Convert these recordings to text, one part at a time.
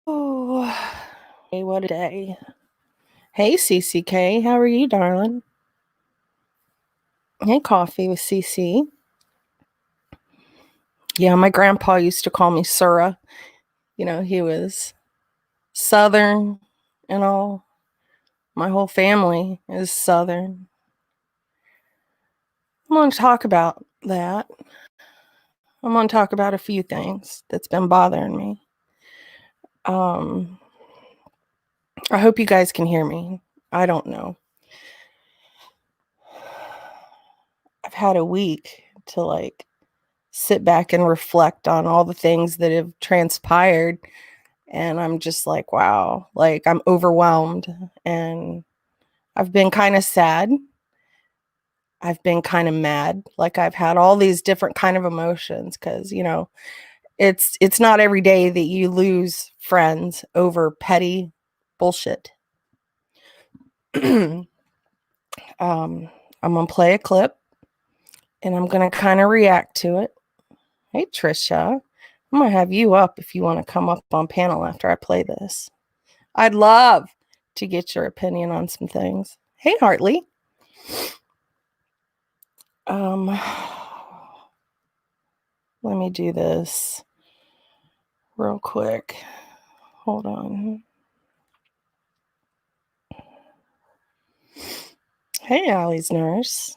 Oh, hey, what a day. Hey, CCK, how are you, darling? Hey, Coffee with CC. Yeah, my grandpa used to call me Sura. You know, he was Southern and all. My whole family is Southern. I'm going to talk about that. I'm going to talk about a few things that's been bothering me. I hope you guys can hear me. I don't know. I've had a week to sit back and reflect on all the things that have transpired. And I'm just like, wow, I'm overwhelmed. And I've been kind of sad. I've been kind of mad. I've had all these different kind of emotions because, it's not every day that you lose friends over petty bullshit. I'm going to play a clip and I'm going to kind of react to it. Hey, Trisha, I'm going to have you up if you want to come up on panel after I play this. I'd love to get your opinion on some things. Hey, Hartley. Let me do this real quick. Hold on. Hey, Allie's nurse.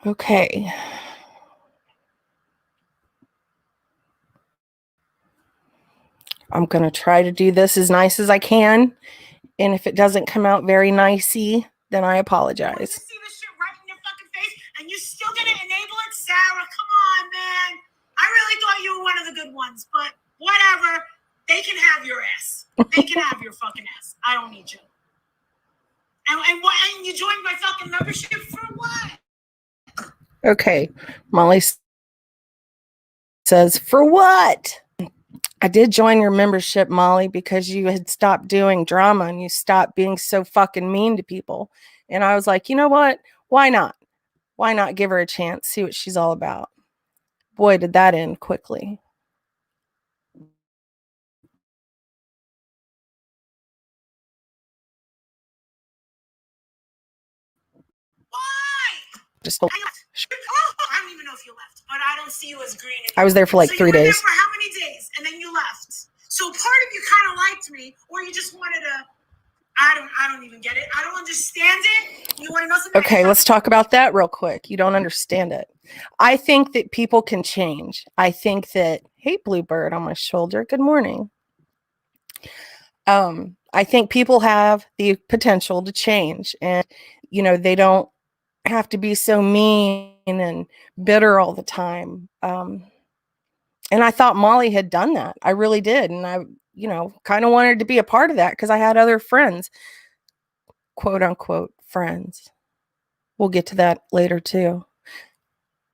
Okay. I'm going to try to do this as nice as I can. And if it doesn't come out very nicey, then I apologize. You see this shit right in your fucking face, and you still gonna enable it? Sarah, come on, man. I really thought you were one of the good ones, but whatever. They can have your ass. They can have your fucking ass. I don't need you. And you joined my fucking membership for what? Okay. Molly says, for what? I did join your membership, Molly, because you had stopped doing drama and you stopped being so fucking mean to people. And I was like, you know what? Why not? Why not give her a chance, see what she's all about? Boy, did that end quickly. Why? Just I don't even know if you left, but I don't see you as green anymore. I was there for like 3 days. You were there for how many days? And then you left. So part of you kind of liked me, or you just wanted to. I don't even get it. I don't understand it. You want to know something? Okay, let's talk about that real quick. You don't understand it. I think that people can change. I think that, hey, Bluebird on my shoulder, good morning. I think people have the potential to change, and they don't have to be so mean and bitter all the time. And I thought Molly had done that. I really did. And I, kind of wanted to be a part of that because I had other friends, quote unquote friends. We'll get to that later too.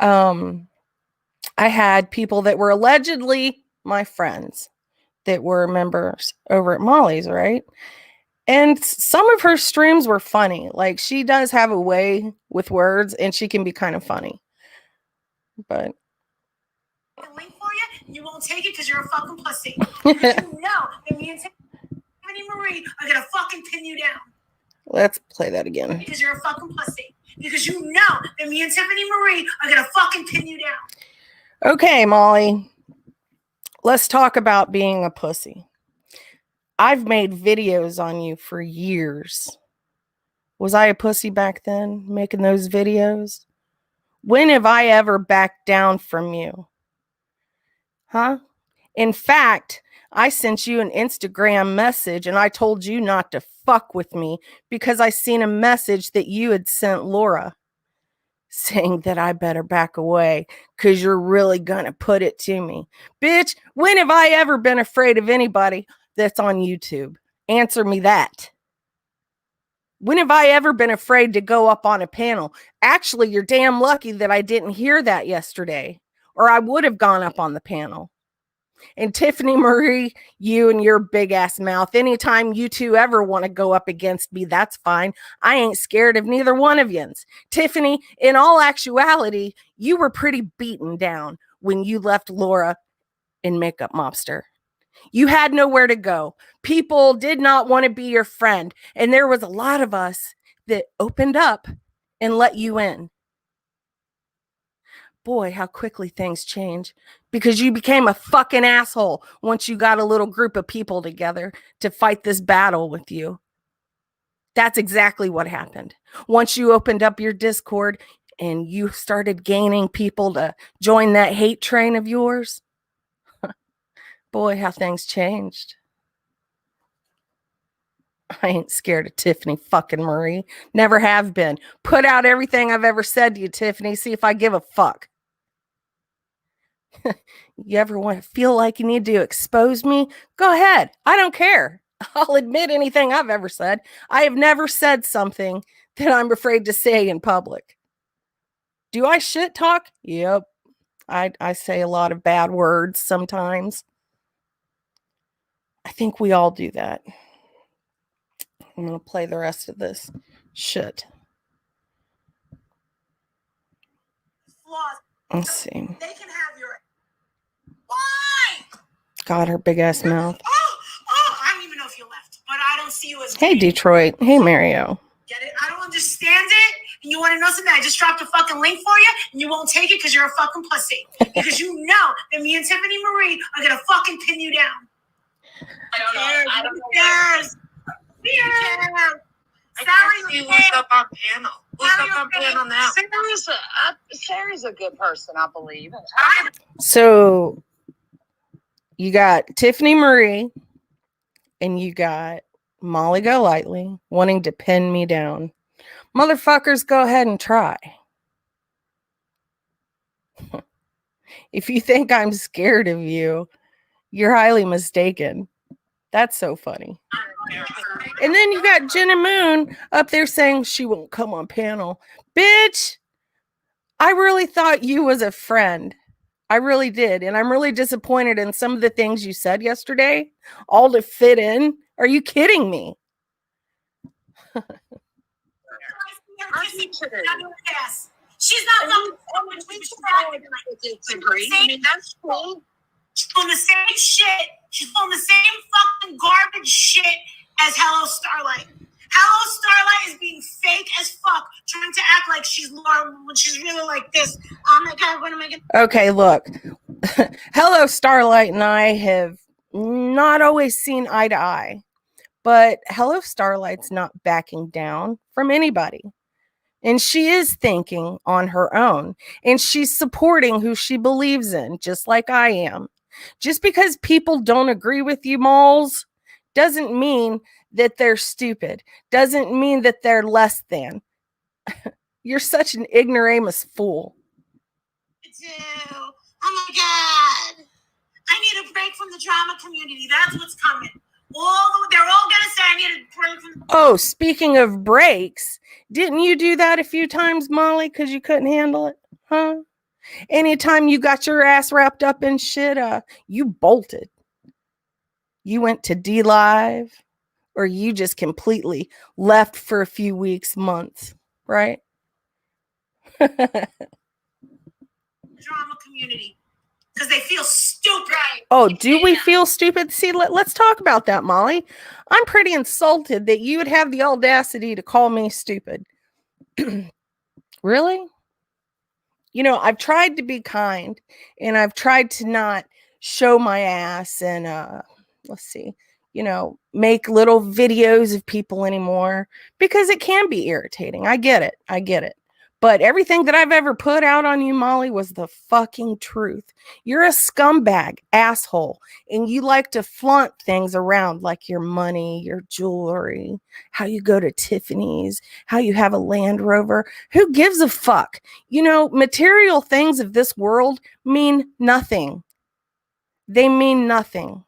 I had people that were allegedly my friends that were members over at Molly's, right? And some of her streams were funny. She does have a way with words and she can be kind of funny. But link for you, you won't take it because you're a fucking pussy. You know that me and Tiffany Marie are gonna fucking pin you down. Let's play that again. Because you're a fucking pussy. Because you know that me and Tiffany Marie are gonna fucking pin you down. Okay, Molly. Let's talk about being a pussy. I've made videos on you for years. Was I a pussy back then, making those videos? When have I ever backed down from you? Huh? In fact, I sent you an Instagram message and I told you not to fuck with me because I seen a message that you had sent Laura saying that I better back away because you're really going to put it to me. Bitch, when have I ever been afraid of anybody that's on YouTube? Answer me that. When have I ever been afraid to go up on a panel? Actually, you're damn lucky that I didn't hear that yesterday, or I would have gone up on the panel. And Tiffany Marie, you and your big ass mouth, anytime you two ever want to go up against me, that's fine. I ain't scared of neither one of yous. Tiffany, in all actuality, you were pretty beaten down when you left Laura in Makeup Mobster. You had nowhere to go. People did not want to be your friend. And there was a lot of us that opened up and let you in. Boy, how quickly things change, because you became a fucking asshole once you got a little group of people together to fight this battle with you. That's exactly what happened. Once you opened up your Discord and you started gaining people to join that hate train of yours, boy, how things changed. I ain't scared of Tiffany fucking Marie. Never have been. Put out everything I've ever said to you, Tiffany. See if I give a fuck. You ever want to feel like you need to expose me? Go ahead. I don't care. I'll admit anything I've ever said. I have never said something that I'm afraid to say in public. Do I shit talk? Yep. I say a lot of bad words sometimes. I think we all do that. I'm going to play the rest of this shit. Let's see. They can have your. Why? God, her big ass mouth. I don't even know if you left, but I don't see you as. Hey, Detroit. Hey, Mario. Get it? I don't understand it. And you want to know something? I just dropped a fucking link for you, and you won't take it because you're a fucking pussy. Because you know that me and Tiffany Marie are gonna fucking pin you down. I don't know. I don't know. Who's up on panel? Who's up on panel now? Sarah's a good person, I believe. So you got Tiffany Marie and you got Molly Golightly wanting to pin me down. Motherfuckers, go ahead and try. If you think I'm scared of you, you're highly mistaken. That's so funny. And then you got Jenna Moon up there saying she won't come on panel. Bitch, I really thought you was a friend. I really did. And I'm really disappointed in some of the things you said yesterday, all to fit in. Are you kidding me? She's not disagree. I mean, that's cool. She's on the same shit. She's on the same fucking garbage shit as Hello Starlight. Hello Starlight is being fake as fuck, trying to act like she's Laura when she's really like this. Oh my God, what am I gonna? Okay, look. Hello Starlight and I have not always seen eye to eye, but Hello Starlight's not backing down from anybody. And she is thinking on her own. And she's supporting who she believes in, just like I am. Just because people don't agree with you, moles, doesn't mean that they're stupid. Doesn't mean that they're less than. You're such an ignoramus fool. Oh my God. I need a break from the drama community. That's what's coming. They're all going to say I need a break from. Oh, speaking of breaks, didn't you do that a few times, Molly, because you couldn't handle it? Huh? Anytime you got your ass wrapped up in shit, you bolted. You went to D Live, or you just completely left for a few weeks, months, right? Drama community. Because they feel stupid. Right. Oh, do we feel stupid? See, let's talk about that, Molly. I'm pretty insulted that you would have the audacity to call me stupid. Really? You know, I've tried to be kind and I've tried to not show my ass and let's see, you know, make little videos of people anymore because it can be irritating. I get it. But everything that I've ever put out on you, Molly, was the fucking truth. You're a scumbag, asshole, and you like to flaunt things around like your money, your jewelry, how you go to Tiffany's, how you have a Land Rover. Who gives a fuck? You know, material things of this world mean nothing. They mean nothing.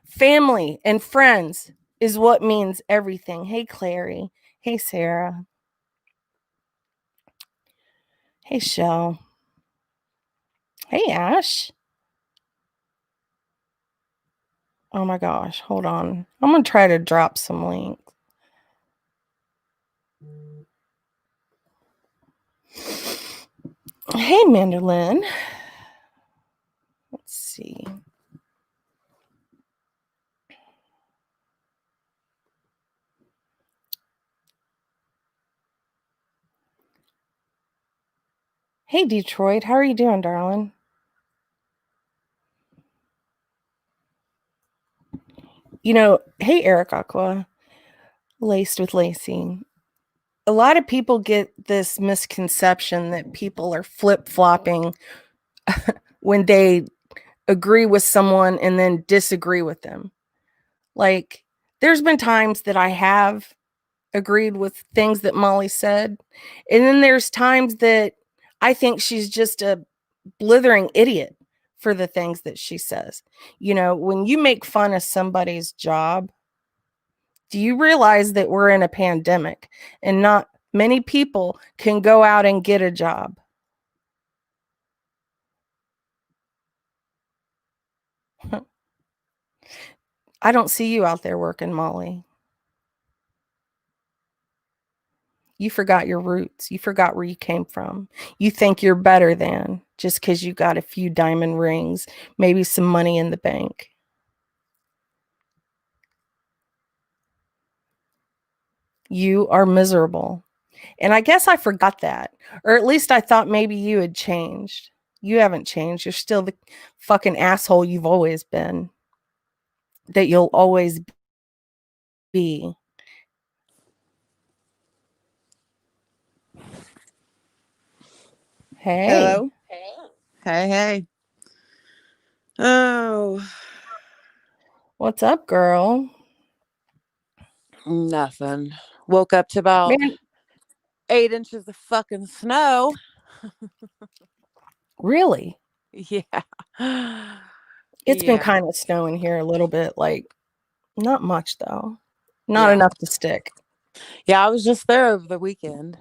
Family and friends is what means everything. Hey, Clary. Hey, Sarah. Hey, Shell. Hey, Ash. Oh my gosh, hold on. I'm going to try to drop some links. Hey, Mandolin. Let's see. Hey, Detroit. How are you doing, darling? You know, hey, Eric Aqua, laced with Lacey. A lot of people get this misconception that people are flip-flopping when they agree with someone and then disagree with them. Like, there's been times that I have agreed with things that Molly said, and then there's times that I think she's just a blithering idiot for the things that she says. You know, when you make fun of somebody's job, do you realize that we're in a pandemic and not many people can go out and get a job? I don't see you out there working, Molly. You forgot your roots. You forgot where you came from. You think you're better than just because you got a few diamond rings, maybe some money in the bank. You are miserable. And I guess I forgot that. Or at least I thought maybe you had changed. You haven't changed. You're still the fucking asshole you've always been. That you'll always be. Hey. Hello. Hey. Oh, What's up, girl? nothing. Woke up to about Man, 8 inches of fucking snow. really? Yeah. It's been Yeah. kind of snowing here a little bit, like not much though. Not Yeah. enough to stick. Yeah, I was just there over the weekend.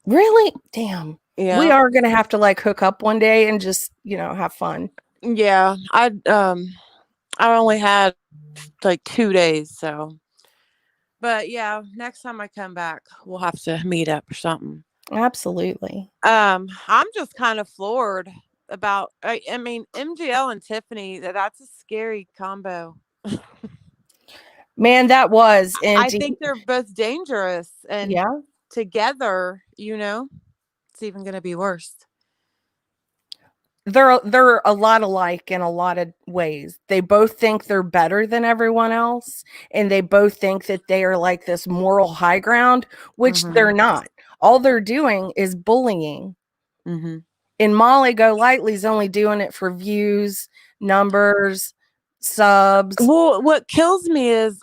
Really? Damn. We Yeah. are gonna have to like hook up one day and just, have fun. Yeah. I only had like 2 days, so but yeah, next time I come back, we'll have to meet up or something. Absolutely. I'm just kind of floored about I mean MGL and Tiffany, that's a scary combo. Man, that was and I think they're both dangerous, and yeah, together, it's even going to be worse. they're a lot alike in a lot of ways. They both think they're better than everyone else, and they both think that they are like this moral high ground, which they're not. All they're doing is bullying. Mm-hmm. And Molly Golightly's only doing it for views, numbers, subs. Well, what kills me is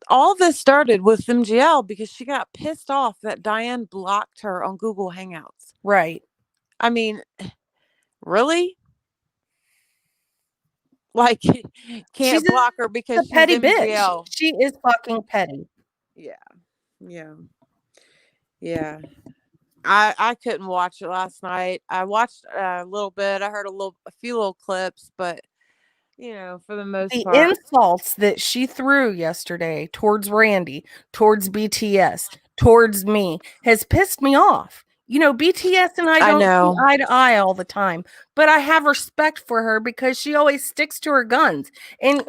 all this started with MGL because she got pissed off that Diane blocked her on Google Hangouts. Right. I mean, really? Like, She's can't block her a because she's petty bitch. MGL. She is fucking petty. Yeah. Yeah. I couldn't watch it last night. I watched a little bit. I heard a few little clips, but for the most The part, insults that she threw yesterday towards Randy, towards BTS, towards me has pissed me off. BTS and I I don't see know. eye to eye all the time, but I have respect for her because she always sticks to her guns. And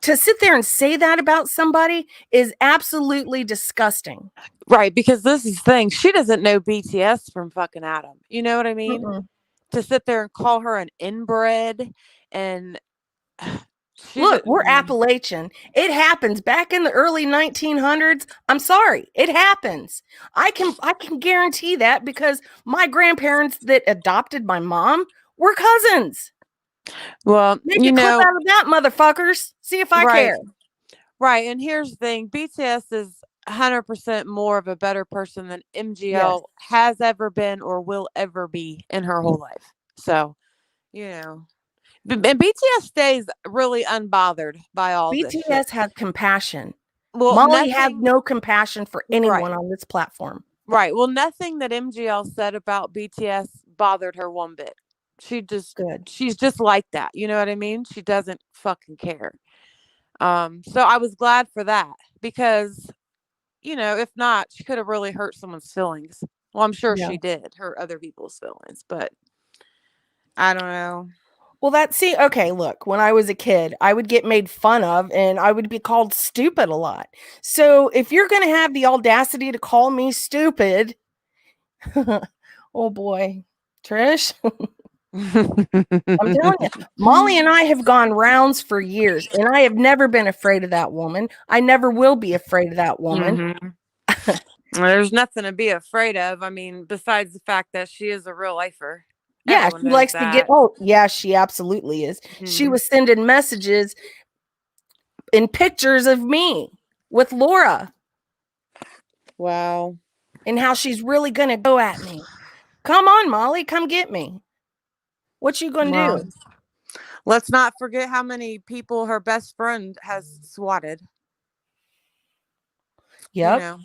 to sit there and say that about somebody is absolutely disgusting. Right, because this is the thing. She doesn't know BTS from fucking Adam. You know what I mean? Mm-mm. To sit there and call her an inbred and Look, we're Appalachian. It happens back in the early 1900s. I'm sorry, it happens. I can guarantee that because my grandparents that adopted my mom were cousins. well, Make a clip out of that, motherfuckers. See if I right. care. Right, and here's the thing. BTS is 100% more of a better person than MGL Yes. has ever been or will ever be in her whole life. So, and BTS stays really unbothered by all this shit. BTS has compassion. Well, Molly has nothing. no compassion for anyone Right. on this platform. Right. Well, nothing that MGL said about BTS bothered her one bit. Good. She's just like that. You know what I mean? She doesn't fucking care. So I was glad for that because, if not, she could have really hurt someone's feelings. Well, I'm sure Yeah. she did hurt other people's feelings, but I don't know. Well, okay, look, when I was a kid, I would get made fun of and I would be called stupid a lot. So if you're going to have the audacity to call me stupid, oh boy, Trish, I'm telling you, Molly and I have gone rounds for years and I have never been afraid of that woman. I never will be afraid of that woman. Mhm. There's nothing to be afraid of. I mean, besides the fact that she is a real lifer. Yeah, Everyone she knows likes to get, that. oh, yeah, she absolutely is. She Mhm. was sending messages and pictures of me with Laura. Wow. And how she's really going to go at me. Come on, Molly, come get me. What you going to Well, do? let's not forget how many people her best friend has swatted. Yep.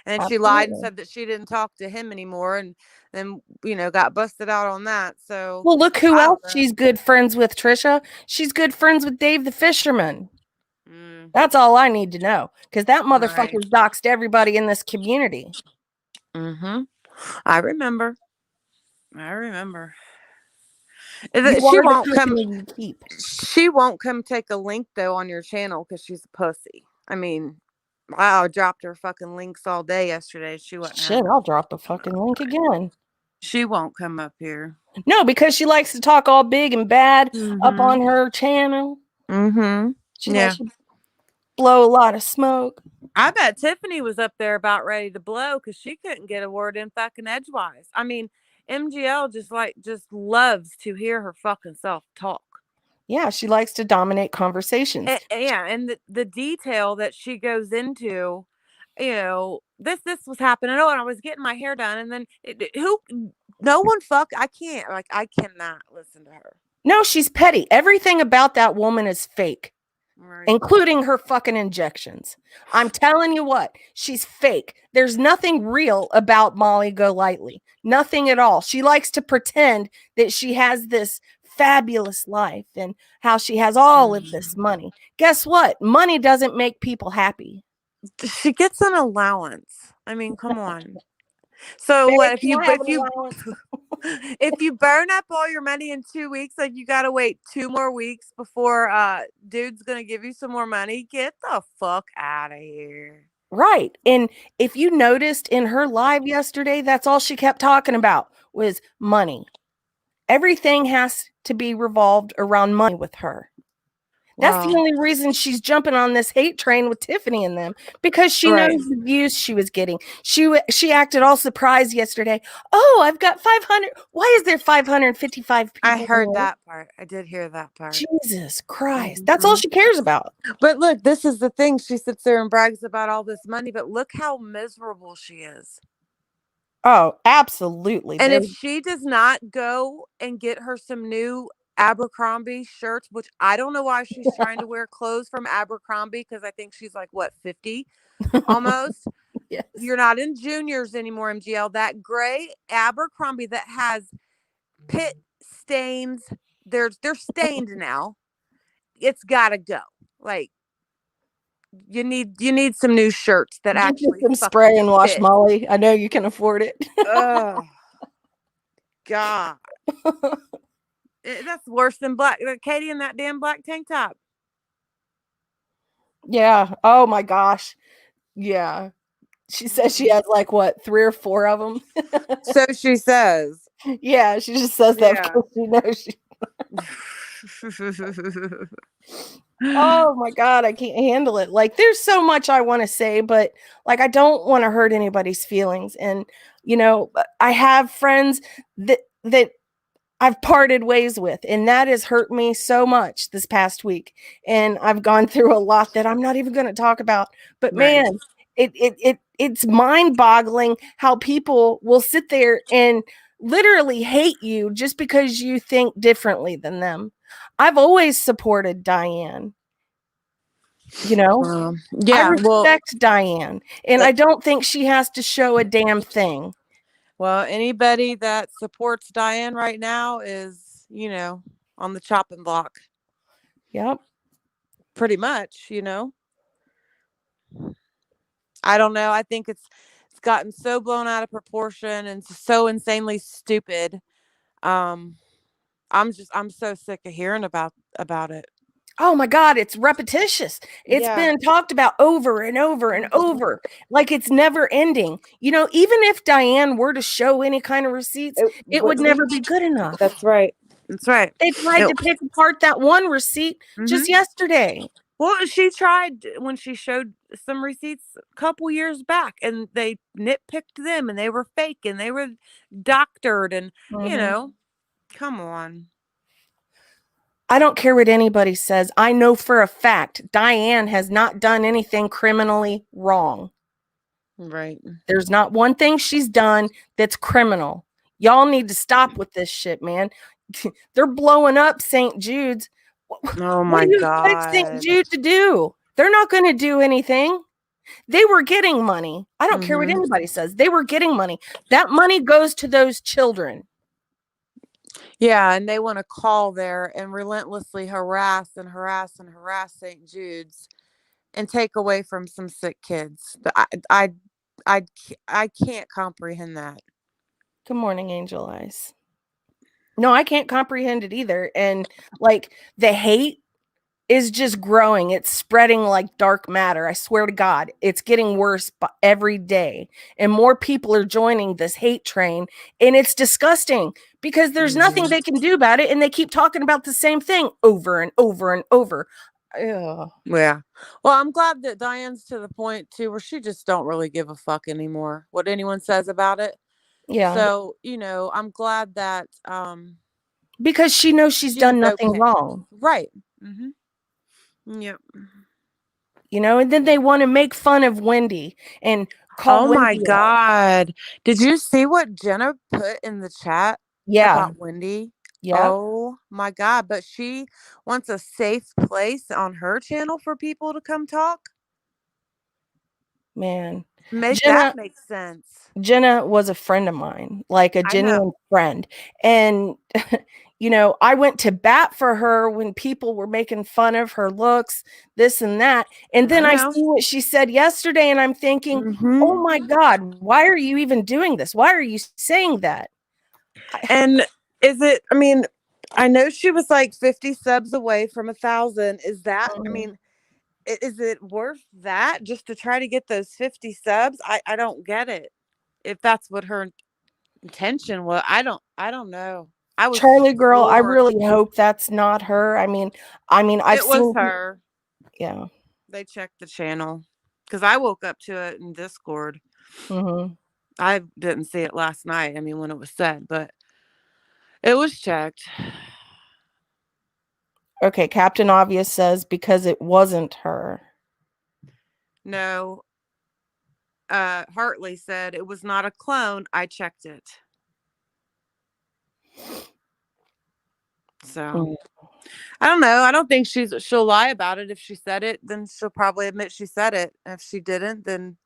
And she lied and Absolutely. said that she didn't talk to him anymore, and then got busted out on that. So Well, look who I else don't know. she's good friends with, Trisha. She's good friends with Dave the Fisherman. Mm, That's all I need to know. Because that right. motherfucker's doxed everybody in this community. Mm-hmm. I remember. You She are the won't come. company you keep. She won't come take a link though on your channel because she's a pussy. I mean, I dropped her fucking links all day yesterday. She wasn't Shit, having. I'll drop the fucking link again. She won't come up here. No, because she likes to talk all big and bad up Mm-hmm. on her channel. Mm-hmm. She Yeah. likes to blow a lot of smoke. I bet Tiffany was up there about ready to blow because she couldn't get a word in fucking edgewise. I mean, MGL just loves to hear her fucking self talk. Yeah, she likes to dominate conversations. And the detail that she goes into, this was happening. Oh, and I was getting my hair done, and then no one I can't, I cannot listen to her. No, she's petty. Everything about that woman is fake, Right. including her fucking injections. I'm telling you what, she's fake. There's nothing real about Molly Golightly. Nothing at all. She likes to pretend that she has this fabulous life and how she has all of this money. Guess what? Money doesn't make people happy. She gets an allowance. I mean, come on. So Babe, what if can you I have an allowance? if you burn up all your money in 2 weeks, like you gotta wait 2 more weeks before dude's gonna give you some more money? Get the fuck out of here. Right. And if you noticed in her live yesterday, that's all she kept talking about was money. Everything has to be revolved around money with her. That's the Wow. only reason she's jumping on this hate train with Tiffany and them, because she Right. knows the views she was getting. She acted all surprised yesterday. Oh, I've got 500. Why is there 555 people? I heard here? that part. I did hear that part. Jesus Christ. That's all she cares about. But look, this is the thing. She sits there and brags about all this money, but look how miserable she is. Oh, absolutely. And if she does not go and get her some new Abercrombie shirts, which I don't know why she's trying to wear clothes from Abercrombie, because I think she's like, what, 50 almost? Yes. You're not in juniors anymore, MGL. That gray Abercrombie that has pit stains, they're stained now. It's gotta go. Like, you need some new shirts that Get actually some spray and wash, fit. Molly. I know you can afford it. Oh God. That's worse than Katie in that damn black tank top. Yeah. Oh my gosh. Yeah. She says she has like what, 3 or 4 of them. So she says. Yeah, she just says that because she knows she. Oh my God, I can't handle it. Like, there's so much I want to say, but like, I don't want to hurt anybody's feelings. And I have friends that I've parted ways with, and that has hurt me so much this past week. And I've gone through a lot that I'm not even going to talk about. But Right. man, it's mind-boggling how people will sit there and literally hate you just because you think differently than them. I've always supported Diane. I respect Diane, and I don't think she has to show a damn thing. Well, anybody that supports Diane right now is, on the chopping block. Yep. pretty much, you know. I don't know. I think it's gotten so blown out of proportion and so insanely stupid. Um, I'm so sick of hearing about it. Oh my God, it's repetitious. It's Yeah. been talked about over and over and over, like it's never ending. You know, even if Diane were to show any kind of receipts, it would never be good enough. That's right. That's right. They tried to pick apart that one receipt just Mhm. yesterday. Well, she tried when she showed some receipts a couple years back, and they nitpicked them, and they were fake, and they were doctored, and you Mhm. know, come on. I don't care what anybody says. I know for a fact Diane has not done anything criminally wrong. Right. There's not one thing she's done that's criminal. Y'all need to stop with this shit, man. They're blowing up St. Jude's. Oh What my do you expect St. God. Jude to do? They're not going to do anything. They were getting money. I don't care what Mhm. anybody says. They were getting money. That money goes to those children. Yeah, and they want to call there and relentlessly harass and harass and harass St. Jude's and take away from some sick kids. But I can't comprehend that. Good morning, Angel Eyes. No, I can't comprehend it either. And like the hate is just growing. It's spreading like dark matter. I swear to God, it's getting worse every day. And more people are joining this hate train. And it's disgusting because there's nothing they can do about it. And they keep talking about the same thing over and over and over. Ugh. Yeah. Well, I'm glad that Diane's to the point too where she just don't really give a fuck anymore what anyone says about it. Yeah. So, I'm glad that Because she knows she's done nothing okay. wrong. Right. Mm-hmm. Yep. You know, and then they want to make fun of Wendy and call Oh my Wendy out. God. Did you see what Jenna put in the chat Yeah. about Wendy? Yeah. Oh my God. But she wants a safe place on her channel for people to come talk. Man. Make that make sense. Jenna was a friend of mine, like a I know. genuine friend. And, you know, I went to bat for her when people were making fun of her looks, this and that. And then I know. see what she said yesterday, and I'm thinking, Mhm. oh my God, why are you even doing this? Why are you saying that? And is it, I know she was like 50 subs away from 1,000. Is that, is it worth that just to try to get those 50 subs? I don't get it. If that's what her intention was, I don't know. I was Charlie girl, I floored. really hope that's not her. I mean, I've It was seen her. Yeah. They checked the channel because I woke up to it in Discord. Mhm. I didn't see it last night. When it was said, but it was checked. Okay, Captain Obvious says because it wasn't her. No. Hartley said it was not a clone. I checked it. So I don't know. I don't think she'll lie about it. If she said it, then she'll probably admit she said it. If she didn't, then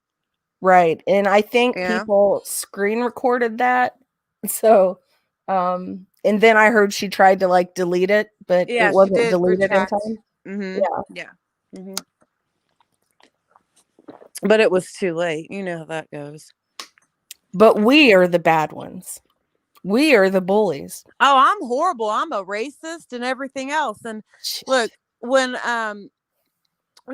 right. And I think people screen recorded that. So and then I heard she tried to like delete it, but it wasn't deleted in time. Yeah. But it was too late. You know how that goes. But we are the bad ones. We are the bullies. Oh, I'm horrible. I'm a racist and everything else. And look, when when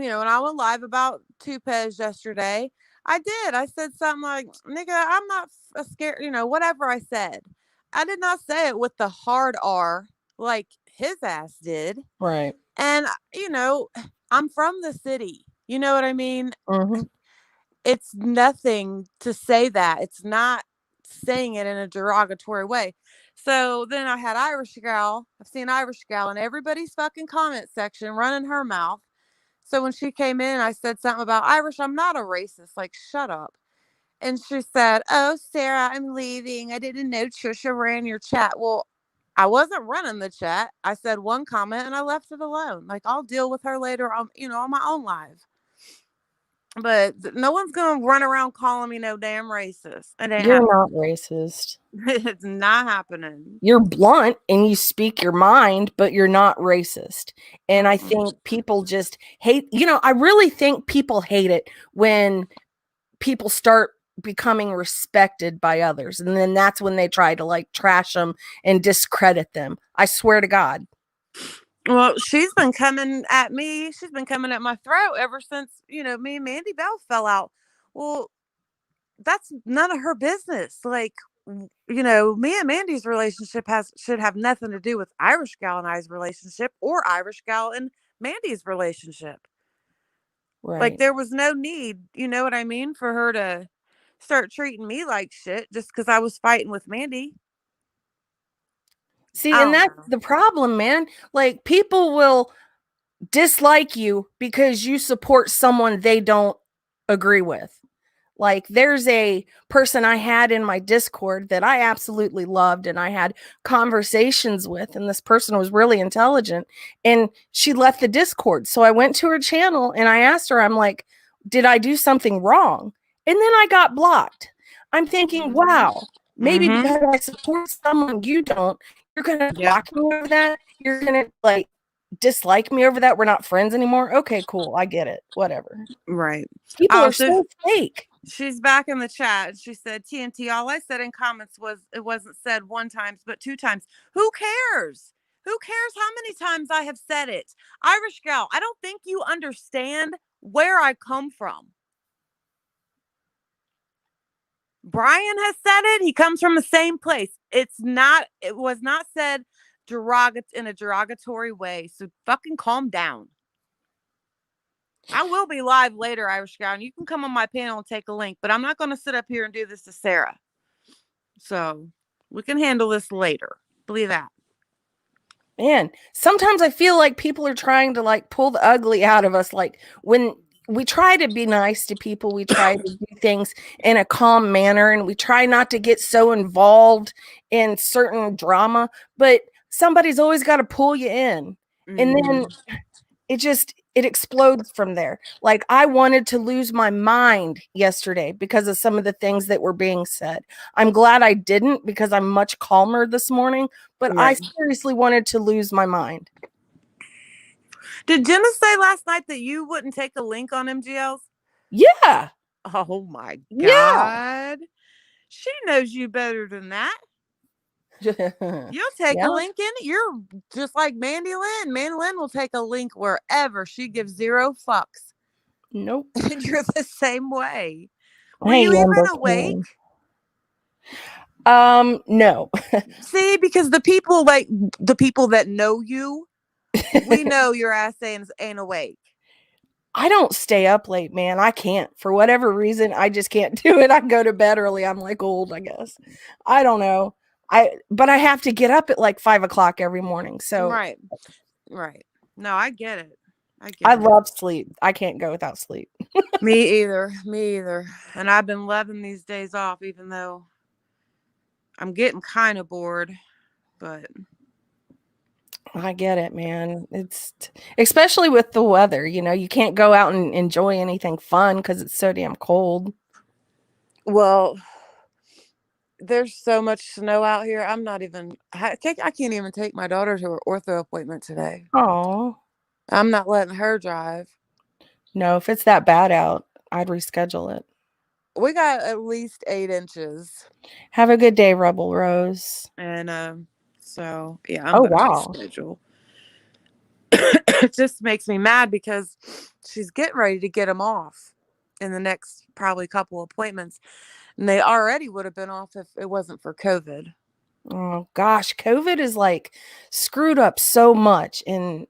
I went live about Tupez yesterday, I said something like, nigga, I'm not scared, whatever I said. I did not say it with the hard R like his ass did. Right. And, I'm from the city. You know what I mean? Mm-hmm. It's nothing to say that. It's not saying it in a derogatory way. So then I had Irish gal. I've seen Irish gal in everybody's fucking comment section running her mouth. So when she came in, I said something about Irish. I'm not a racist. Like, shut up. And she said, oh, Sarah, I'm leaving. I didn't know Trisha ran your chat. Well, I wasn't running the chat. I said one comment and I left it alone. Like, I'll deal with her later on, on my own live. But no one's gonna run around calling me no damn racist. It ain't You're happening. not racist. It's not happening. You're blunt and you speak your mind, but you're not racist. And I Mm-mm. think people just hate, I really think people hate it when people start becoming respected by others. And then that's when they try to like trash them and discredit them. I swear to God. Well, she's been coming at me. She's been coming at my throat ever since, me and Mandy Bell fell out. Well, that's none of her business. Like, me and Mandy's relationship should have nothing to do with Irish Gal and I's relationship or Irish Gal and Mandy's relationship. Like, Right. there was no need, you know what I mean, for her to start treating me like shit just because I was fighting with Mandy. See, I and don't that's know. the problem, man. Like people will dislike you because you support someone they don't agree with. Like there's a person I had in my Discord that I absolutely loved and I had conversations with, and this person was really intelligent and she left the Discord. So I went to her channel and I asked her, I'm like, did I do something wrong? And then I got blocked. I'm thinking, wow, maybe Mm-hmm. because I support someone you don't, you're gonna Yep. block me over that. You're gonna like dislike me over that. We're not friends anymore. Okay, cool. I get it. Whatever. Right. People Oh, are so so fake. she's back in the chat. She said, TNT, all I said in comments was it wasn't said one time, but 2 times. Who cares? Who cares how many times I have said it? Irish Gal, I don't think you understand where I come from. Brian has said it. He comes from the same place. It was not said in a derogatory way. So fucking calm down. I will be live later, Irish Gal, and you can come on my panel and take a link, but I'm not going to sit up here and do this to Sarah. So we can handle this later. Believe that. Man, sometimes I feel like people are trying to like pull the ugly out of us. Like when we try to be nice to people, we try to do things in a calm manner and we try not to get so involved in certain drama, but somebody's always got to pull you in. And then it explodes from there. Like I wanted to lose my mind yesterday because of some of the things that were being said. I'm glad I didn't because I'm much calmer this morning, but I seriously wanted to lose my mind. Did Jenna say last night that you wouldn't take a link on MGLs? Yeah. Oh my Yeah. God. She knows you better than that. You'll take Yeah. a link in it. You're just like Mandy Lynn. Mandy Lynn will take a link wherever. She gives 0 fucks. Nope. And you're the same way. Were Hey, you even Lamborghini. awake? No. See, because the people that know you, we know your ass ain't awake. I don't stay up late, man. I can't. For whatever reason, I just can't do it. I go to bed early. I'm like old, I guess. I don't know. But I have to get up at like 5 o'clock every morning. So Right. No, I get it. I love sleep. I can't go without sleep. Me either. And I've been loving these days off, even though I'm getting kind of bored. But I get it, man. It's especially with the weather, you can't go out and enjoy anything fun because it's so damn cold. well, there's so much snow out here. I can't even take my daughter to her ortho appointment today. Oh, I'm not letting her drive. no, if it's that bad out, I'd reschedule it. We got at least 8 inches. Have a good day, Rebel Rose. And so yeah, I'm Oh, gonna wow. reschedule. It just makes me mad because she's getting ready to get them off in the next probably couple appointments. And they already would have been off if it wasn't for COVID. Oh gosh, COVID is like screwed up so much, and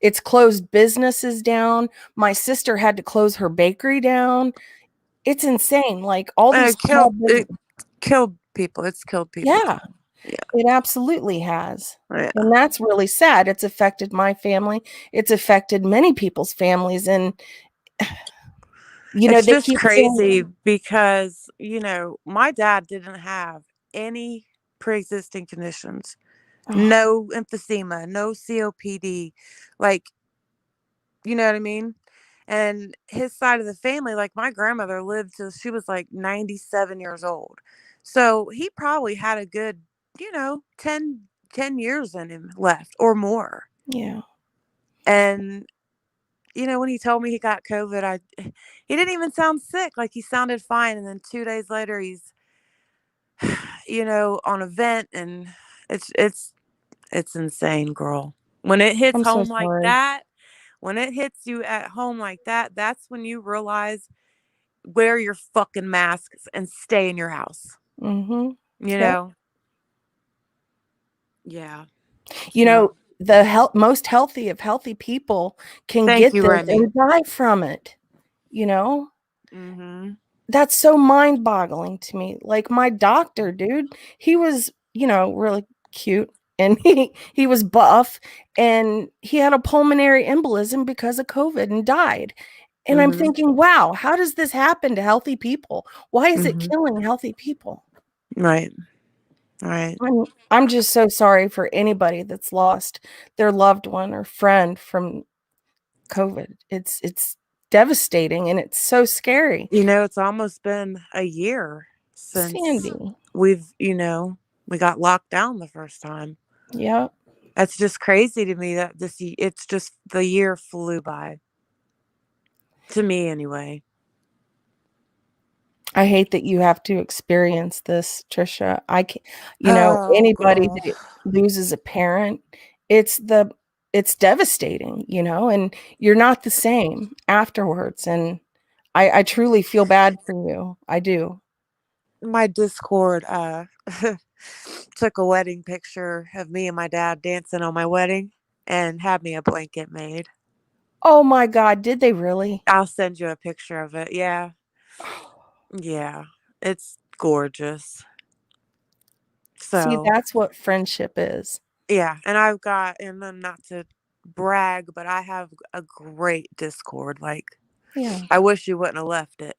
it's closed businesses down. My sister had to close her bakery down. It's insane. Like all these It killed people. It's killed people. Yeah. Yeah. It absolutely has. Yeah. And that's really sad. It's affected my family. It's affected many people's families. And It's they just keep crazy saying, because, my dad didn't have any pre-existing conditions. No emphysema, no COPD. Like, you know what I mean? And his side of the family, like my grandmother lived till she was like 97 years old. So he probably had a good, 10 years in him left or more. Yeah. And, when he told me he got COVID, he didn't even sound sick. Like he sounded fine. And then 2 days later, he's, on a vent, and it's insane, girl. When it hits I'm so home like sorry. that, when it hits you at home like that, that's when you realize wear your fucking masks and stay in your house. Mm-hmm. You Yep. know? Yeah. You So know, the most healthy of healthy people can thank get you, this Remy. and die from it. You know? Mm-hmm. That's so mind-boggling to me. Like my doctor, dude, he was, really cute, and he was buff, and he had a pulmonary embolism because of COVID and died. And I'm Mm-hmm. thinking, wow, how does this happen to healthy people? Why is it Mm-hmm. killing healthy people? Right. Right. I'm just so sorry for anybody that's lost their loved one or friend from COVID. It's devastating, and it's so scary. It's almost been a year since Sandy. we got locked down the first time. Yeah. That's just crazy to me that it's just the year flew by. To me anyway. I hate that you have to experience this, Trisha. I can't, Oh, anybody girl. that loses a parent, it's devastating, and you're not the same afterwards. And I truly feel bad for you. I do. My Discord took a wedding picture of me and my dad dancing on my wedding and had me a blanket made. Oh my God, did they really? I'll send you a picture of it. Yeah. Yeah. It's gorgeous. See, So, that's what friendship is. yeah. And then not to brag, but I have a great Discord. Like, Yeah. I wish you wouldn't have left it.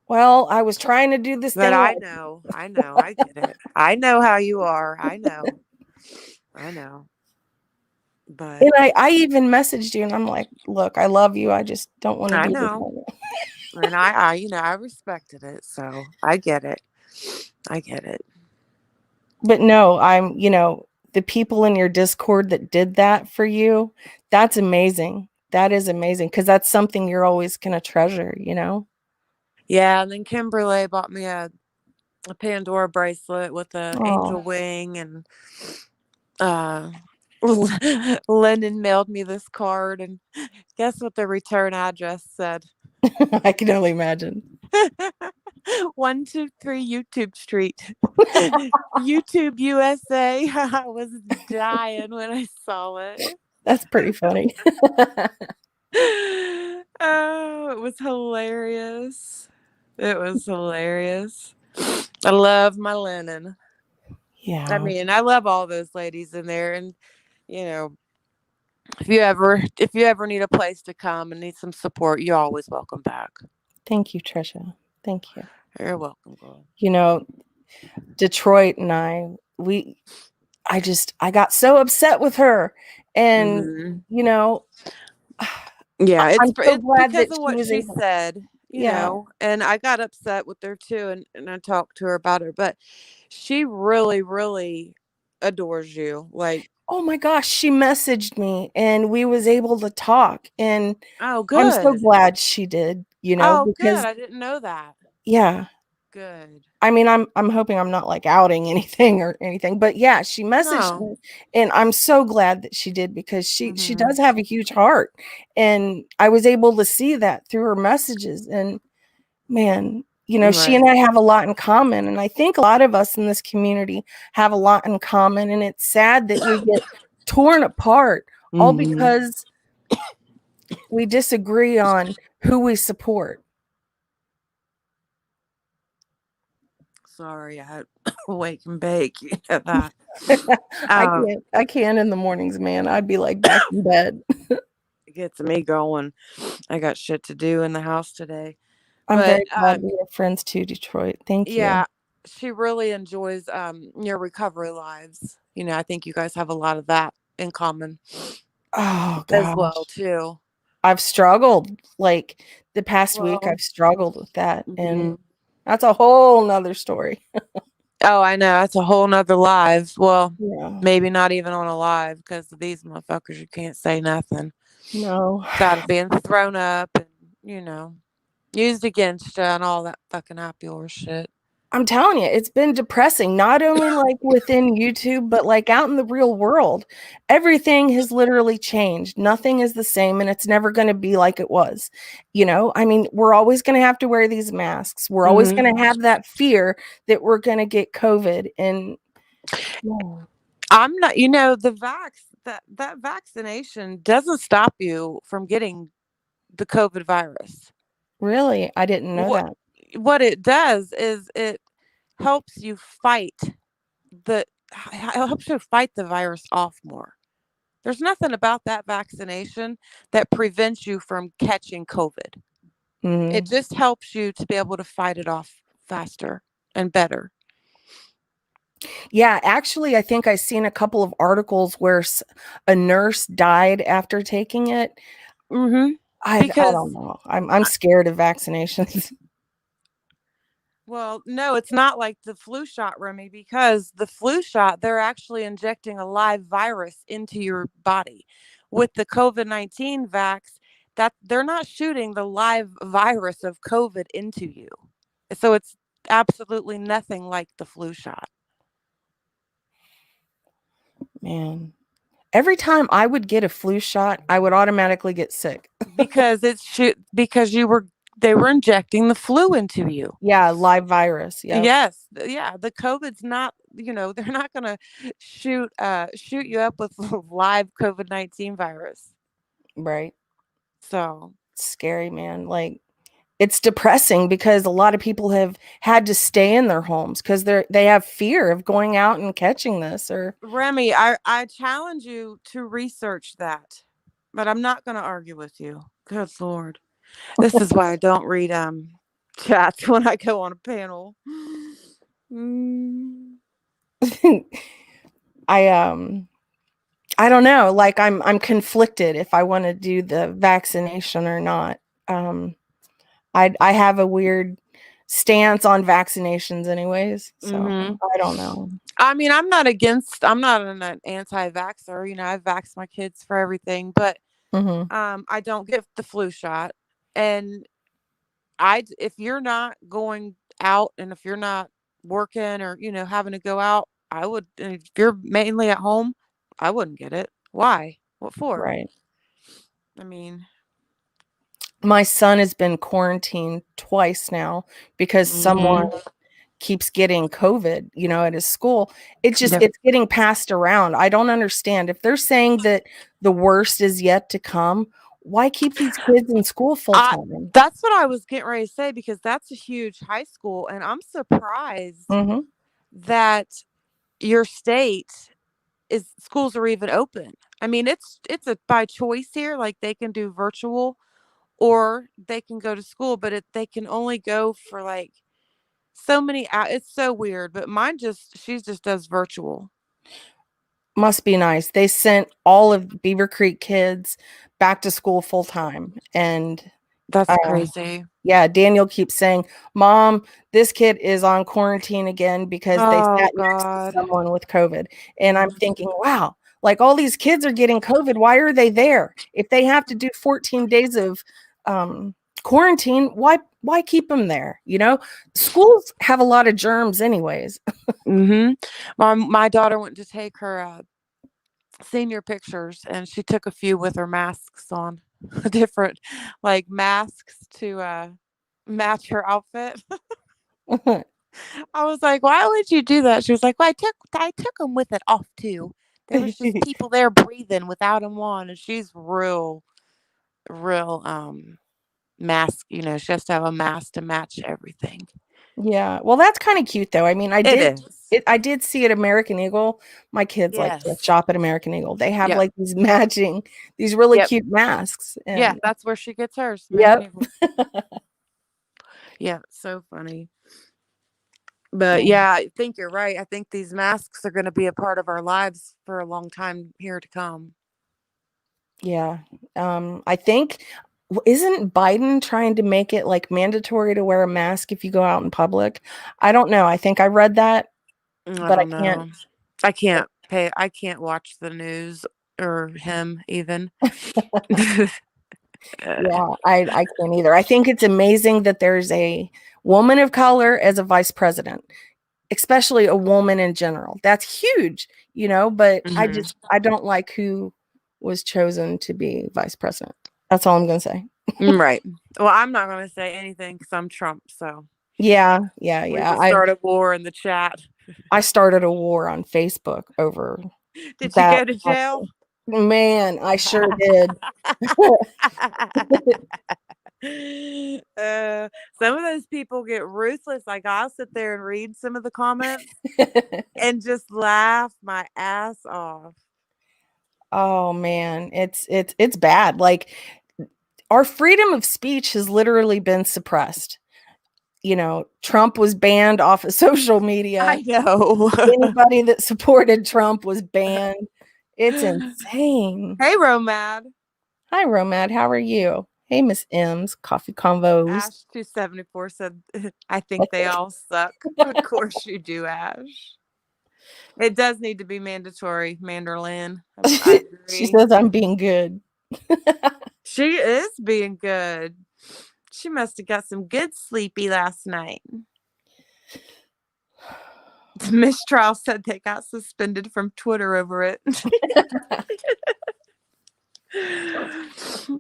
Well, I was trying to do this But thing I right. know, I get it. I know how you are. I know. But And I even messaged you, and I'm like, look, I love you. I just don't want to I do this know. right now. And I respected it. So I get it. I get it. But no, the people in your Discord that did that for you, that's amazing. That is amazing, because that's something you're always going to treasure, Yeah. And then Kimberly bought me a Pandora bracelet with a Oh, angel wing, and uh Lennon mailed me this card, and guess what the return address said? I can only imagine. 123 YouTube Street. YouTube USA. I was dying when I saw it. That's pretty funny. Oh, it was hilarious. It was hilarious. I love my Lennon. I Yeah. mean, I love all those ladies in there, and you know, if you ever need a place to come and need some support, you're always welcome back. Thank you, Trisha. Thank you. You're welcome, girl. Detroit and I got so upset with her, and Mm-hmm. you know, Yeah, I'm so it's glad because that of she what was she able. said, Yeah. and I got upset with her too, and I talked to her about her, but she really, really adores you. Like, Oh my gosh, she messaged me, and we was able to talk, and oh, I'm so good. glad she did, Oh, good. because I didn't know that. yeah. Good. I mean, I'm hoping I'm not like outing anything or anything, but yeah, she messaged No. me, and I'm so glad that she did, because she Mm-hmm. does have a huge heart, and I was able to see that through her messages. And man, she and Right. I have a lot in common, and I think a lot of us in this community have a lot in common, and it's sad that we get torn apart all Mm-hmm. because we disagree on who we support. Sorry, I had wake and bake. You know that. I Um, can't in the mornings, man. I'd be like back in bed. it gets me going. I got shit to do in the house today. I'm But very glad we are friends too, Detroit. Thank you. yeah, she really enjoys your recovery lives. I think you guys have a lot of that in common Oh as well gosh. too. I've struggled. Like the past week, Well, I've struggled with that. And mhm. that's a whole nother story. Oh, I know. That's a whole nother live. Well, Yeah. maybe not even on a live because of these motherfuckers. You can't say nothing. No. Got it being thrown up and, used against you and all that fucking happy horse shit. I'm telling you, it's been depressing, not only like within YouTube, but like out in the real world. Everything has literally changed. Nothing is the same, and it's never going to be like it was. I mean, we're always going to have to wear these masks. We're always Mhm. going to have that fear that we're going to get COVID. And yeah, I'm not, that vaccination doesn't stop you from getting the COVID virus. really, I didn't know What that. what it does is it helps you fight the it helps you fight the virus off more. There's nothing about that vaccination that prevents you from catching COVID. It Mhm. just helps you to be able to fight it off faster and better. Yeah, actually, I think I seen a couple of articles where a nurse died after taking it. Mhm. I don't Because know. I'm scared of vaccinations. well, no, it's not like the flu shot, Remy, because the flu shot, they're actually injecting a live virus into your body. With the COVID-19 vax, that they're not shooting the live virus of COVID into you. So it's absolutely nothing like the flu shot. Man, every time I would get a flu shot, I would automatically get sick. Because because they were injecting the flu into you. Yeah, live virus. Yep. Yes, yeah, the COVID's not, they're not gonna shoot you up with live COVID-19 virus. Right. So Scary, man. Like it's depressing because a lot of people have had to stay in their homes because they have fear of going out and catching this or Remy, I challenge you to research that, but I'm not gonna argue with you. Good Lord. This is why I don't read chats when I go on a panel. Mm. I I don't know. Like I'm conflicted if I want to do the vaccination or not. Um I have a weird stance on vaccinations anyways, so Mhm. I don't know. I mean, I'm not an anti-vaxxer. I've vaxxed my kids for everything, but Mhm. I don't get the flu shot. And if you're not going out and if you're not working or, having to go out, I would, and if you're mainly at home, I wouldn't get it. Why? What for? Right. I mean, My son has been quarantined twice now because someone mhm. keeps getting COVID, at his school. Yep. It's getting passed around. I don't understand. If they're saying that the worst is yet to come, why keep these kids in school full I, time? that's what I was getting ready to say because that's a huge high school. And I'm surprised Mhm. that your state is schools are even open. I mean, it's a by choice here. Like they can do virtual or they can go to school, but they can only go for like so many. It's so weird. But she just does virtual. Must be nice. They sent all of Beaver Creek kids back to school full time. And That's uh, crazy. yeah, Daniel keeps saying, Mom, this kid is on quarantine again because they Oh sat next to God. someone with COVID. And I'm Mhm. thinking, wow, like all these kids are getting COVID. Why are they there? If they have to do 14 days of quarantine, why keep them there? Schools have a lot of germs anyways. Mhm. My daughter went to take her senior pictures and she took a few with her masks on, different like masks to match her outfit. I was like, "Why would you do that?" She was like, "Well, I took them with it off too. There was just people there breathing without them on, and she's real mask. She has to have a mask to match everything. Yeah. Well, that's kind of cute though. I mean, It is. I did see at American Eagle. My kids like to Yes. shop at American Eagle. They have Yep. like these matching, these really Yep. cute masks. Yeah, And that's where she gets hers. American yep. Eagle. Yeah, so funny. But yeah, I think you're right. I think these masks are going to be a part of our lives for a long time here to come. Yeah. I think isn't Biden trying to make it like mandatory to wear a mask if you go out in public? I don't know. I think I read that, I but I don't can't. know. I can't watch the news or him even. Yeah, I can't either. I think it's amazing that there's a woman of color as a vice president, especially a woman in general. That's huge, but Mhm. I don't like who was chosen to be vice president. That's all I'm going to say. Right. Well, I'm not going to say anything because I'm Trump. So Yeah, we yeah. can start a war in the chat. I started a war on Facebook over Did you that. go to jail? Man, I sure did. Some of those people get ruthless. Like I'll sit there and read some of the comments and just laugh my ass off. Oh man, it's bad. Like our freedom of speech has literally been suppressed. Trump was banned off of social media. I know. Anybody that supported Trump was banned. It's insane. Hey, Romad. Hi, Romad. How are you? Hey, Miss M's Coffee Convos. Ash 274 said, I think they all suck. Of course you do, Ash. It does need to be mandatory, Manderlin. I agree. She says I'm being good. She is being good. She must have got some good sleepy last night. Miss Trial said they got suspended from Twitter over it.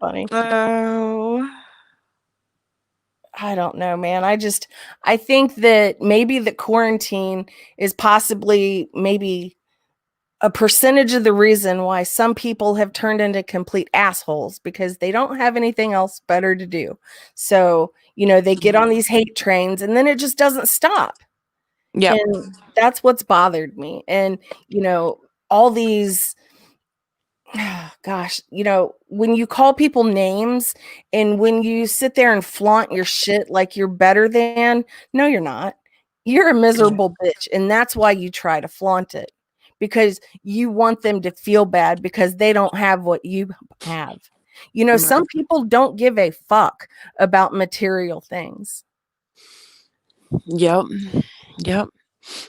Funny. Oh. I don't know, man. I think that maybe the quarantine is possibly maybe a percentage of the reason why some people have turned into complete assholes because they don't have anything else better to do. So, they get on these hate trains and then it just doesn't stop. Yeah. And that's what's bothered me. And, all these gosh, when you call people names and when you sit there and flaunt your shit like you're better than, no, you're not. You're a miserable bitch. And that's why you try to flaunt it because you want them to feel bad because they don't have what you have. Some people don't give a fuck about material things. Yep. Yep.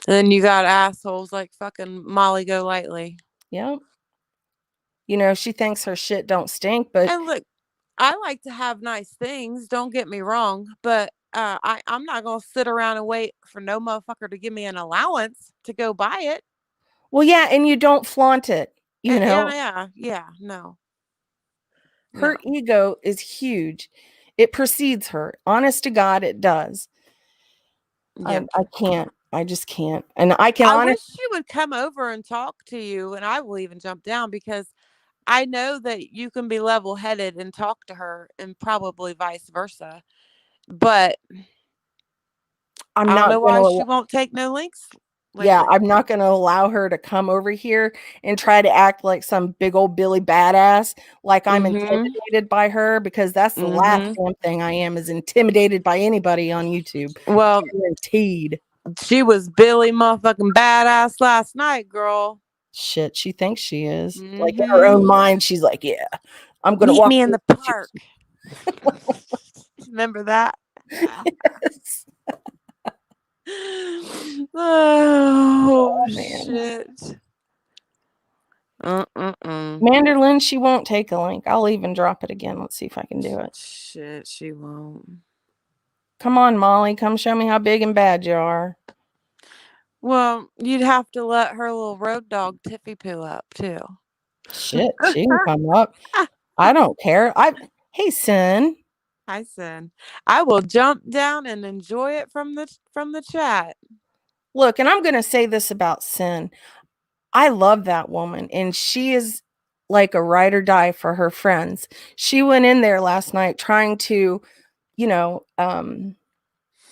And then you got assholes like fucking Molly Golightly. Yep. She thinks her shit don't stink, but And look, I like to have nice things. Don't get me wrong, but I'm not gonna sit around and wait for no motherfucker to give me an allowance to go buy it. well, yeah, and you don't flaunt it. Yeah, no. Her ego is huge. It precedes her. Honest to God, it does. Yep. I can't. I just can't. And I can I honestly. wish she would come over and talk to you, and I will even jump down because I know that you can be level headed and talk to her, and probably vice versa. But I'm I don't not know going why she to. won't take no links Yeah, lately. I'm not going to allow her to come over here and try to act like some big old Billy badass, like I'm intimidated by her, because that's the last damn thing I am is intimidated by anybody on YouTube. Well, Guaranteed. she was Billy motherfucking badass last night, girl. Shit, she thinks she is. Like in her own mind, she's like, yeah, I'm going to Meet walk me in the park. Remember that? Yes. Oh, man. shit. Manderlin, she won't take a link. I'll even drop it again. Let's see if I can do it. Shit, she won't. Come on, Molly. Come show me how big and bad you are. Well, you'd have to let her little road dog Tiffy poo up too. Shit, she can come up. I don't care. Hey, Sin. Hi, Sin. I will jump down and enjoy it from the chat. Look, and I'm going to say this about Sin. I love that woman, and she is like a ride or die for her friends. She went in there last night trying to,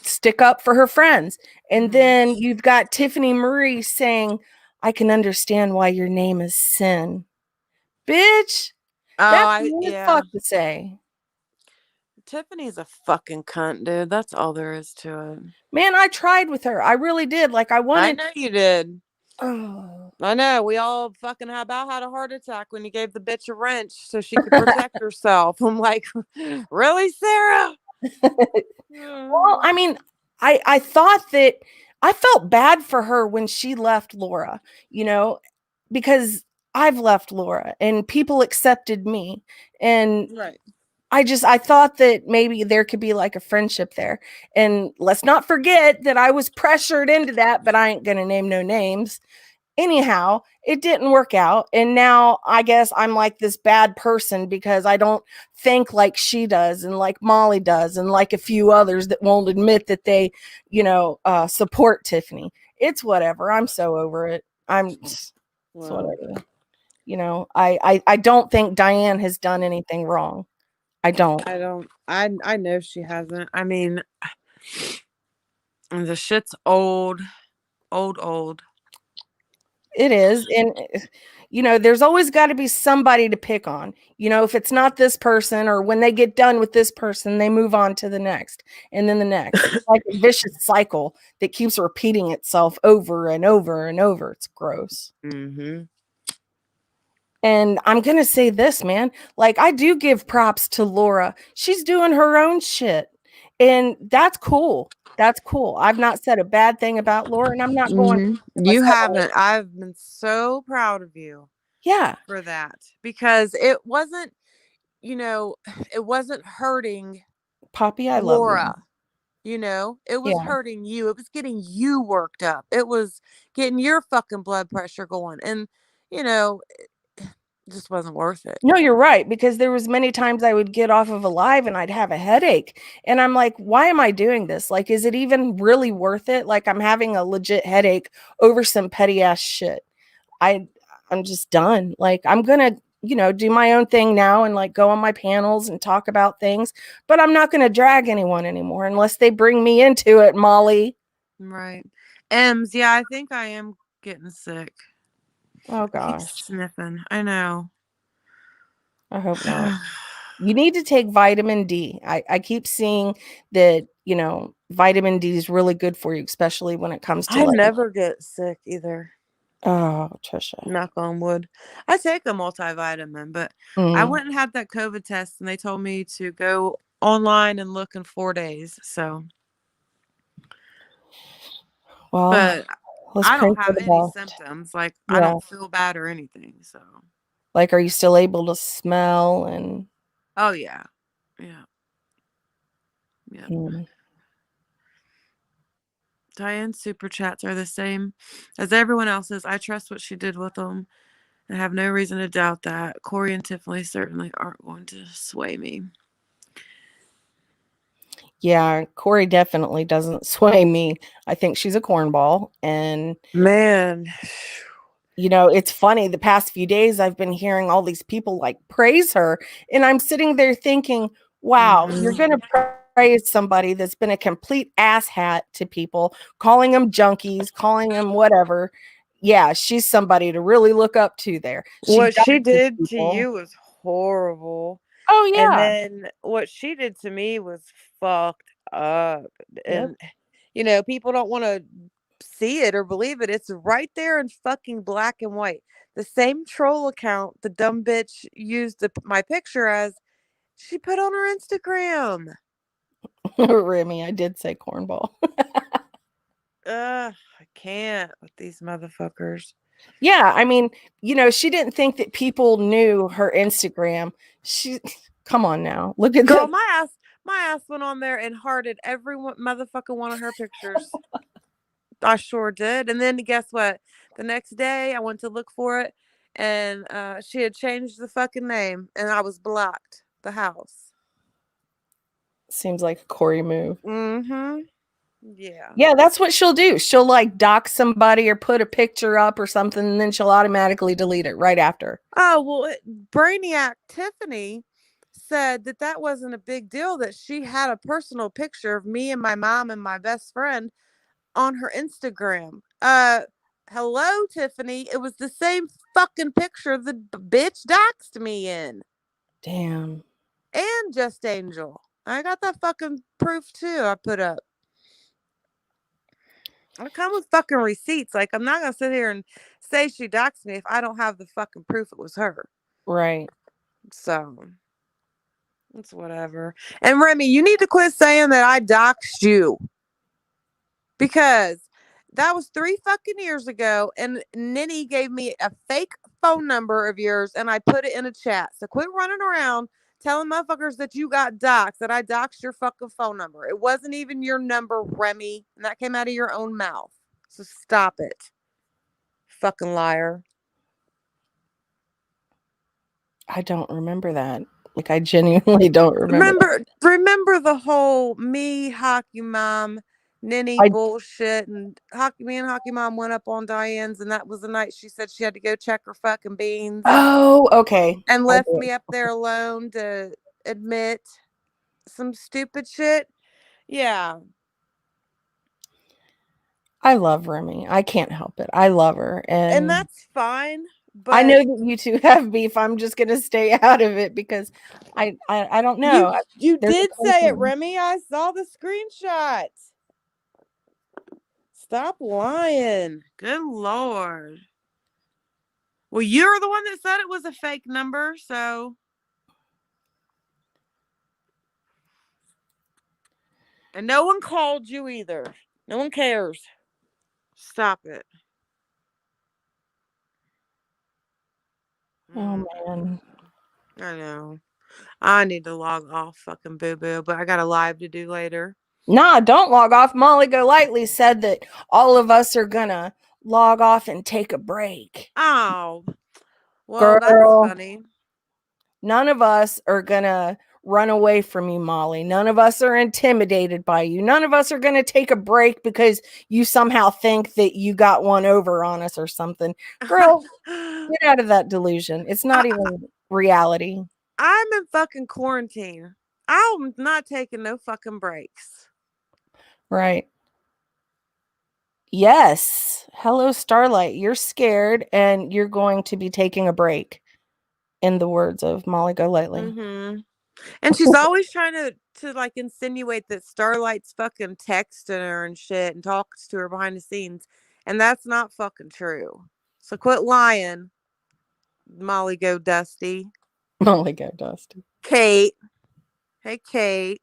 stick up for her friends. And then you've got Tiffany Marie saying, I can understand why your name is Sin. Bitch, that's weird fuck to say. Tiffany's a fucking cunt, dude. That's all there is to it. Man, I tried with her. I really did. Like I know you did. Oh. I know. We all fucking about had a heart attack when you gave the bitch a wrench so she could protect herself. I'm like, really, Sarah? Well, I mean, I thought that I felt bad for her when she left Laura, you know, because I've left Laura and people accepted me. And Right. I thought that maybe there could be like a friendship there. And let's not forget that I was pressured into that, but I ain't gonna name no names. Anyhow, it didn't work out. And now I guess I'm like this bad person because I don't think like she does and like Molly does and like a few others that won't admit that they, support Tiffany. It's whatever. I'm so over it. It's Well, whatever. I don't think Diane has done anything wrong. I don't. I don't. I know she hasn't. I mean, the shit's old. It is. And, there's always got to be somebody to pick on. If it's not this person or when they get done with this person, they move on to the next and then the next. It's like a vicious cycle that keeps repeating itself over and over and over. It's gross. Mm-hmm. And I'm going to say this, man. Like, I do give props to Laura. She's doing her own shit. And that's cool. That's cool. I've not said a bad thing about Laura, and I'm not going. You haven't. I've been so proud of you. Yeah. For that, because it wasn't, it wasn't hurting Poppy, I love Laura. you. It was Yeah. hurting you. It was getting you worked up. It was getting your fucking blood pressure going. And, it just wasn't worth it. No, you're right, because there was many times I would get off of a live and I'd have a headache. And I'm like, why am I doing this? Like, is it even really worth it? Like, I'm having a legit headache over some petty ass shit. I'm just done. Like, I'm going to, do my own thing now and like go on my panels and talk about things, but I'm not going to drag anyone anymore unless they bring me into it, Molly. Right. Ems, yeah, I think I am getting sick. Oh I keep gosh. sniffing. I know. I hope not. You need to take vitamin D. I keep seeing that, vitamin D is really good for you, especially when it comes to I like. never get sick either. Oh, Trisha. Knock on wood. I take a multivitamin, but I went and had that COVID test and they told me to go online and look in 4 days. So, Well, but I pray don't for have the any best. symptoms. Like, I Yeah. don't feel bad or anything. So, Like, are you still able to smell and? oh yeah. Yeah. Yeah. Diane's super chats are the same as everyone else's. I trust what she did with them. I have no reason to doubt that. Corey and Tiffany certainly aren't going to sway me. Yeah, Corey definitely doesn't sway me. I think she's a cornball. And man, it's funny. The past few days, I've been hearing all these people like praise her. And I'm sitting there thinking, wow, you're going to praise somebody that's been a complete asshat to people, calling them junkies, calling them whatever. Yeah, she's somebody to really look up to there. What she did to you was horrible. Oh, yeah. And then what she did to me was fucked up. And, people don't want to see it or believe it. It's right there in fucking black and white. The same troll account the dumb bitch used my picture as, she put on her Instagram. Remy, I did say cornball. I can't with these motherfuckers. Yeah, I mean, she didn't think that people knew her Instagram. Come on now, look at girl. My ass went on there and hearted every motherfucking one of her pictures. I sure did. And then guess what? The next day I went to look for it, and she had changed the fucking name, and I was blocked the house. Seems like a Corey move. Mm-hmm. Yeah. Yeah, that's what she'll do. She'll like dock somebody or put a picture up or something, and then she'll automatically delete it right after. Oh, well, Brainiac Tiffany said that wasn't a big deal, that she had a personal picture of me and my mom and my best friend on her Instagram. Hello, Tiffany. It was the same fucking picture the bitch doxed me in. Damn. And Just Angel. I got that fucking proof too. I put up. I come with fucking receipts. Like, I'm not gonna sit here and say she doxed me if I don't have the fucking proof it was her. Right. So it's whatever. And Remy, you need to quit saying that I doxed you, because that was 3 fucking years ago, and Ninny gave me a fake phone number of yours, and I put it in a chat. So quit running around telling motherfuckers that you got doxed, that I doxed your fucking phone number. It wasn't even your number, Remy, and that came out of your own mouth. So stop it. Fucking liar. I don't remember that. Like, I genuinely don't remember that. Remember the whole me, Hockey Mom, Ninny I- bullshit, and me and Hockey Mom went up on Diane's, and that was the night she said she had to go check her fucking beans Oh, okay. and I left do. me up there alone to admit some stupid shit. Yeah. I love Remy. I can't help it. I love her. And that's fine. But I know that you two have beef. I'm just gonna stay out of it because I don't know. you There's a did say it, person- Remy. I saw the screenshot. Stop lying. Good Lord. Well, you're the one that said it was a fake number, so. And no one called you either. No one cares. Stop it. Oh man. I know. I need to log off fucking boo boo, but I got a live to do later. Nah, don't log off. Molly Golightly said that all of us are gonna log off and take a break. Oh. Girl, Well, that's funny. none of us are gonna run away from you, Molly. None of us are intimidated by you. None of us are gonna take a break because you somehow think that you got one over on us or something. Girl, get out of that delusion. It's not even reality. I'm in fucking quarantine. I'm not taking no fucking breaks. Right. Yes. Hello, Starlight. You're scared and you're going to be taking a break, in the words of Molly Golightly. Mm-hmm. And she's always trying to like insinuate that Starlight's fucking texting her and shit and talks to her behind the scenes. And that's not fucking true. So quit lying. Molly Go Dusty. Molly Go Dusty. Kate. Hey, Kate.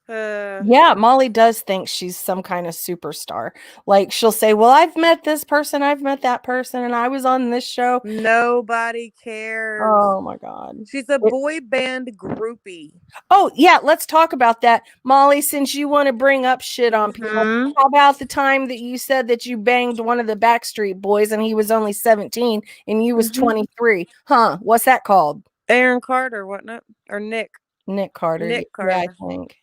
Yeah, Molly does think she's some kind of superstar. Like, she'll say, well, I've met this person, I've met that person, and I was on this show. Nobody cares. Oh my God. She's a boy band groupie. Oh, yeah, let's talk about that. Molly, since you want to bring up shit on people, how about the time that you said that you banged one of the Backstreet Boys and he was only 17 and you was 23? Huh? What's that called? Aaron Carter, wasn't it? Or Nick? Nick Carter. Nick Yeah, I Carter. think.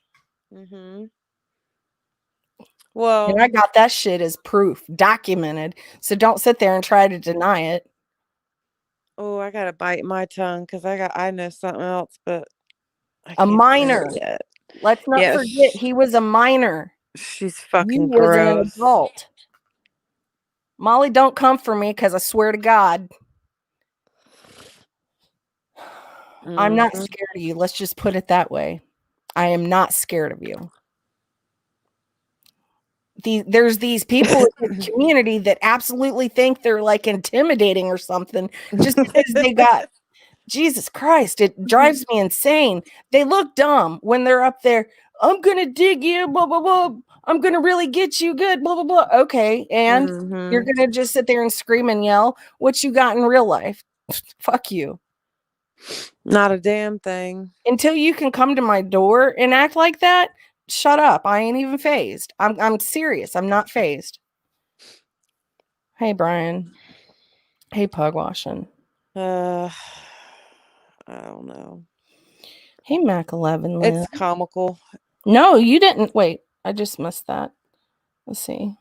Well, and I got that shit as proof, documented. So don't sit there and try to deny it. Oh, I gotta bite my tongue because I know something else, but A minor. Let's not forget he was a minor. She's fucking You wasn't an gross. adult. Molly, don't come for me because I swear to God, I'm not scared of you. Let's just put it that way. I am not scared of you. There's these people in the community that absolutely think they're like intimidating or something just because they got Jesus Christ. It drives me insane. They look dumb when they're up there. I'm gonna dig you, blah blah blah. I'm gonna really get you good, blah blah blah. Okay, and you're gonna just sit there and scream and yell. What you got in real life? Fuck you. Not a damn thing. Until you can come to my door and act like that, shut up. I ain't even phased. I'm serious. I'm not phased. Hey, Brian. Hey, Pug Washing. I don't know. Hey, Mac 11. It's comical. No, you didn't. Wait, I just missed that. Let's see.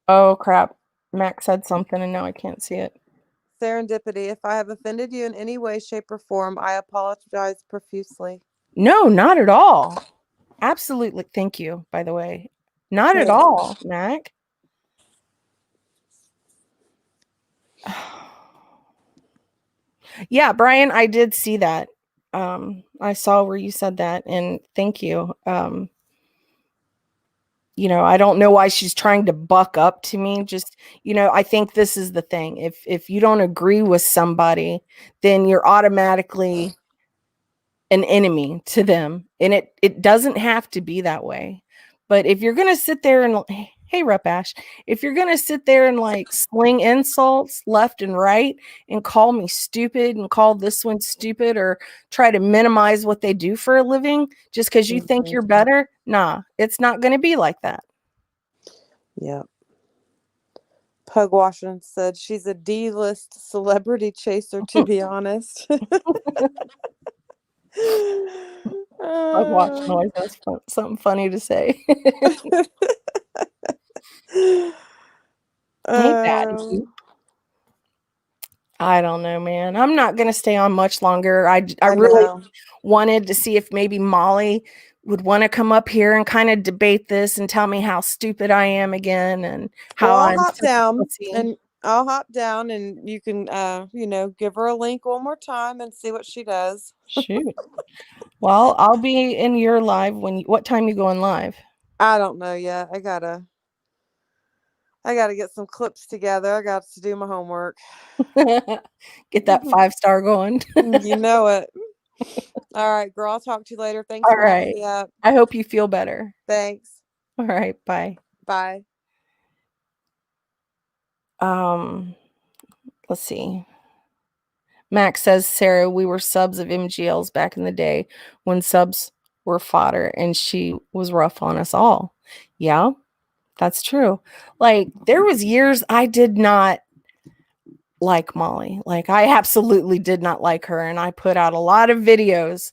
Oh, crap. Mac said something and now I can't see it. Serendipity. If I have offended you in any way, shape, or form, I apologize profusely. No, not at all. Absolutely. Thank you, by the way. Not at all, Mac. Yeah, Brian, I did see that. I saw where you said that, and thank you. I don't know why she's trying to buck up to me. Just, I think this is the thing. If you don't agree with somebody, then you're automatically an enemy to them. And it doesn't have to be that way. But if you're going to sit there and, hey, Rep Ash, if you're going to sit there and like sling insults left and right and call me stupid and call this one stupid or try to minimize what they do for a living just because you think you're better, nah, it's not going to be like that. Yep. Pug Washington said she's a D-list celebrity chaser, to be honest. Pug Washington always has something funny to say. Hey, Patty. I don't know, man. I'm not going to stay on much longer. I really wanted to see if maybe Molly would want to come up here and kind of debate this and tell me how stupid I am again and how I'll I'm hop such a down pussy. and I'll hop down and you can, give her a link one more time and see what she does. Shoot. Well, I'll be in your live what time you going live? I don't know yet. I gotta get some clips together. I got to do my homework. Get that 5-star going. You know it. All right, girl. I'll talk to you later. Thanks for having me up. I hope you feel better. Thanks. All right. Bye. Bye. Let's see. Max says, Sarah, we were subs of MGLs back in the day when subs were fodder and she was rough on us all. Yeah, that's true. Like there was years I did not like Molly. Like I absolutely did not like her. And I put out a lot of videos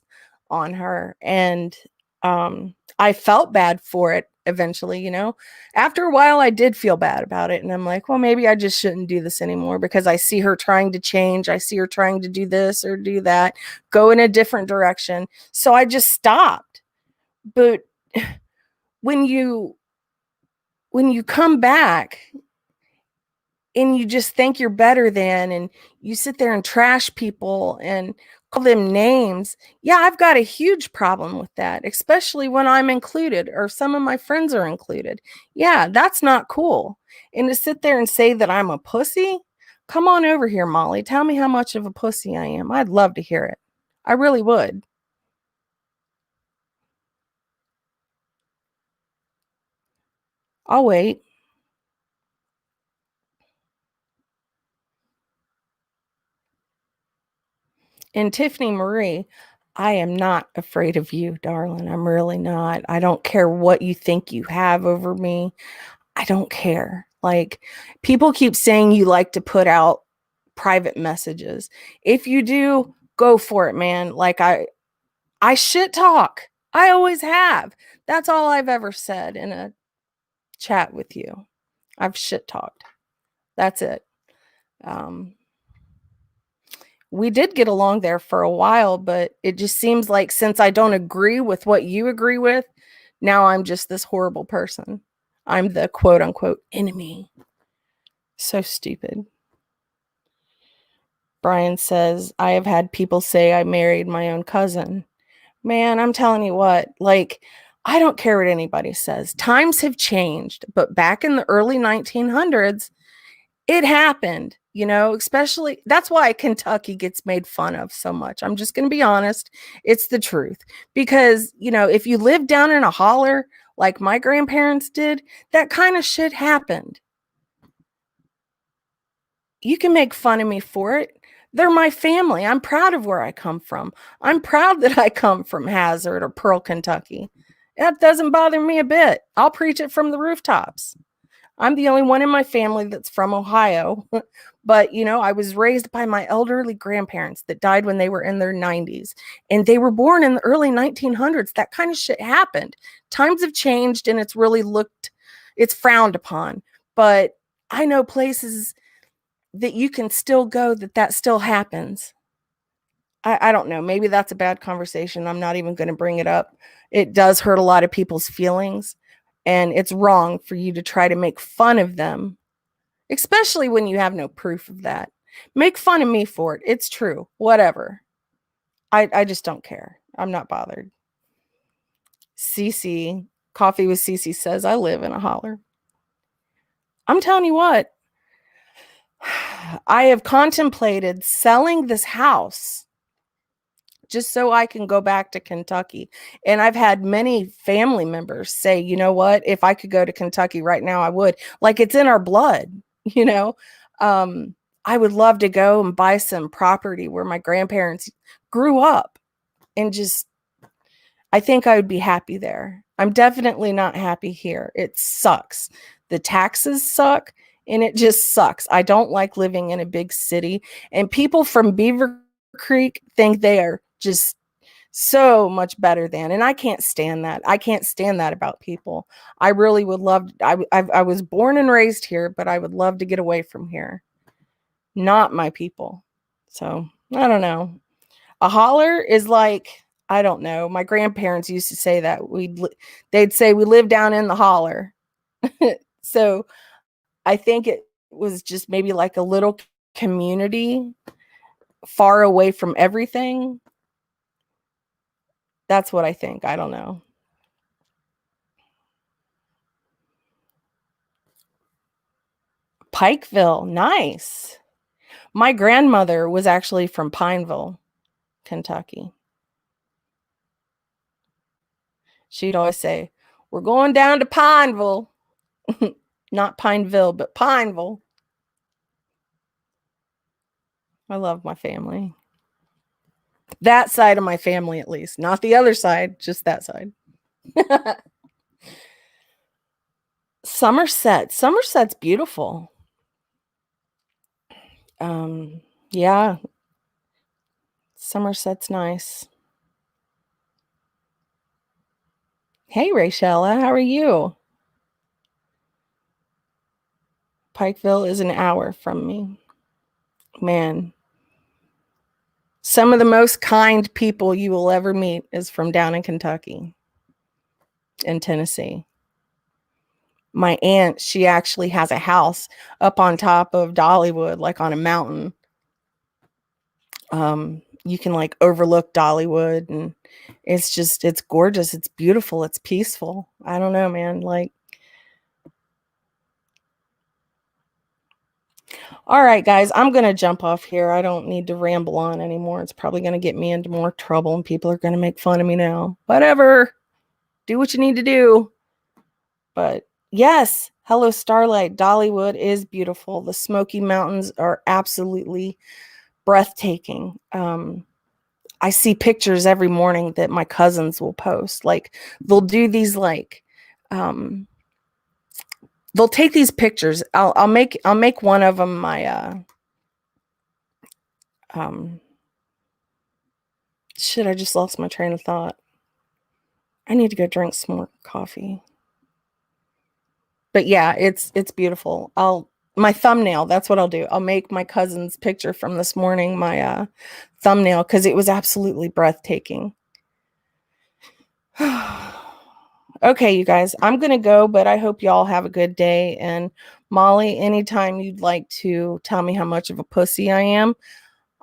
on her and I felt bad for it eventually, after a while I did feel bad about it. And I'm like, well, maybe I just shouldn't do this anymore because I see her trying to change. I see her trying to do this or do that, go in a different direction. So I just stopped. But when you come back and you just think you're better than, and you sit there and trash people and call them names. Yeah, I've got a huge problem with that, especially when I'm included or some of my friends are included. Yeah, that's not cool. And to sit there and say that I'm a pussy, come on over here, Molly. Tell me how much of a pussy I am. I'd love to hear it. I really would. I'll wait. And Tiffany Marie, I am not afraid of you, darling. I'm really not. I don't care what you think you have over me. I don't care. Like people keep saying you like to put out private messages. If you do, go for it, man. Like I shit talk. I always have. That's all I've ever said in a chat with you. I've shit talked. That's it. We did get along there for a while, but it just seems like since I don't agree with what you agree with, now I'm just this horrible person. I'm the quote unquote enemy. So stupid. Brian says, I have had people say I married my own cousin. Man, I'm telling you what, like, I don't care what anybody says. Times have changed, but back in the early 1900s, it happened, especially that's why Kentucky gets made fun of so much. I'm just going to be honest. It's the truth. Because, if you live down in a holler like my grandparents did, that kind of shit happened. You can make fun of me for it. They're my family. I'm proud of where I come from. I'm proud that I come from Hazard or Pearl, Kentucky. That doesn't bother me a bit. I'll preach it from the rooftops. I'm the only one in my family that's from Ohio. But, I was raised by my elderly grandparents that died when they were in their 90s. And they were born in the early 1900s. That kind of shit happened. Times have changed and it's frowned upon. But I know places that you can still go that still happens. I don't know. Maybe that's a bad conversation. I'm not even going to bring it up. It does hurt a lot of people's feelings. And it's wrong for you to try to make fun of them, especially when you have no proof of that. Make fun of me for it. It's true. Whatever. I just don't care. I'm not bothered. Cece Coffee with Cece says, I live in a holler. I'm telling you what, I have contemplated selling this house just so I can go back to Kentucky. And I've had many family members say, you know what, if I could go to Kentucky right now, I would. Like, it's in our blood, you know. I would love to go and buy some property where my grandparents grew up, and just, I think I would be happy there. I'm definitely not happy here. It sucks. The taxes suck, and it just sucks. I don't like living in a big city, and people from Beaver Creek think they are just so much better than, and I can't stand that. I can't stand that about people. I really would love, I was born and raised here, but I would love to get away from here. Not my people. So I don't know. A holler is like, I don't know. My grandparents used to say that they'd say we live down in the holler. So I think it was just maybe like a little community far away from everything. That's what I think. I don't know. Pikeville, nice. My grandmother was actually from Pineville, Kentucky. She'd always say, we're going down to Pineville. Not Pineville, but Pineville. I love my family. That side of my family, at least. Not the other side, just that side. Somerset. Somerset's beautiful. Yeah. Somerset's nice. Hey, Rachella, how are you? Pikeville is an hour from me. Man, some of the most kind people you will ever meet is from down in Kentucky and Tennessee. My aunt, she actually has a house up on top of Dollywood, like on a mountain. You can like overlook Dollywood, and it's just, it's gorgeous. It's beautiful. It's peaceful. I don't know, man. Like, all right, guys, I'm going to jump off here. I don't need to ramble on anymore. It's probably going to get me into more trouble, and people are going to make fun of me now. Whatever. Do what you need to do. But yes, hello, Starlight. Dollywood is beautiful. The Smoky Mountains are absolutely breathtaking. I see pictures every morning that my cousins will post. Like, they'll do these, like, they'll take these pictures. I'll make one of them my shit, I just lost my train of thought. I need to go drink some more coffee. But yeah, it's beautiful. My thumbnail, that's what I'll do. I'll make my cousin's picture from this morning my thumbnail, because it was absolutely breathtaking. Okay, you guys, I'm going to go, but I hope y'all have a good day. And Molly, anytime you'd like to tell me how much of a pussy I am,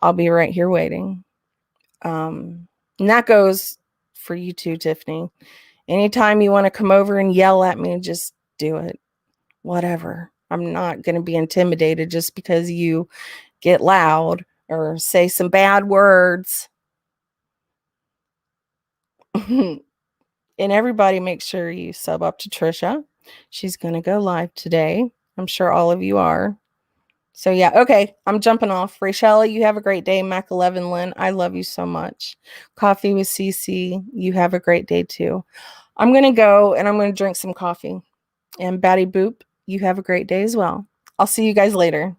I'll be right here waiting. And that goes for you too, Tiffany. Anytime you want to come over and yell at me, just do it. Whatever. I'm not going to be intimidated just because you get loud or say some bad words. And everybody, make sure you sub up to Trisha. She's going to go live today. I'm sure all of you are. So yeah, okay, I'm jumping off. Rachella, you have a great day. Mac 11 Lynn, I love you so much. Coffee with CC, you have a great day too. I'm going to go and I'm going to drink some coffee. And Batty Boop, you have a great day as well. I'll see you guys later.